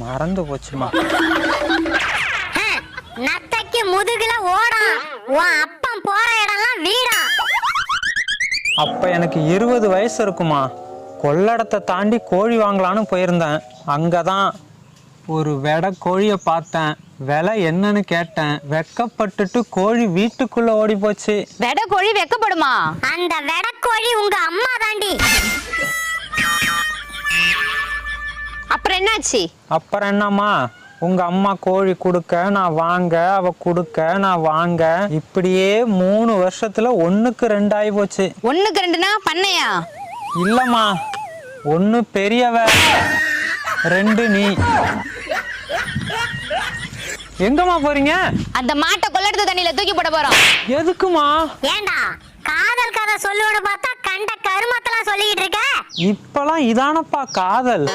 மறந்து போச்சுமா. நத்தைக்கு முதுகுல ஓடும். உன் அப்பன் போற இடம்லாம் வீடா. அப்ப எனக்கு 20 வயசு இருக்குமா. கொள்ளடத்தை தாண்டி கோழி வாங்கலான்னு போயிருந்தேன். அங்கதான் ஒரு வெடை கோழியை பார்த்தேன். விலை என்னன்னு கேட்டேன். வெக்கப்பட்டுட்டு கோழி வீட்டுக்குள்ள ஓடி போச்சு. வெடை கோழி வெக்கப்படுமா? அந்த வெடை கோழி உங்க அம்மா தாண்டி. அப்புறம் என்னாச்சு? அப்புறம் என்னம்மா, உங்க அம்மா கோழி கொடுக்க நான் வாங்க, அவ கொடுக்க நான் வாங்க, இப்படியே 3 வருஷத்துல 1க்கு 2 ஆகி போச்சு. 1க்கு 2னா பண்ணையா? இல்லம்மா, 1 பெரியவ, 2 நீ. எங்கம்மா போறீங்க? அந்த மாட்டை கொள்ளெடுத்து தண்ணியில தூக்கி போட போறோம். எதுக்குமா? ஏண்டா காதல் கதை சொல்லுவோன்னு பார்த்தா கண்ட கருமத்தெல்லாம் சொல்லிட்டு இருக்க. இப்பெல்லாம் இதானப்பா காதல்.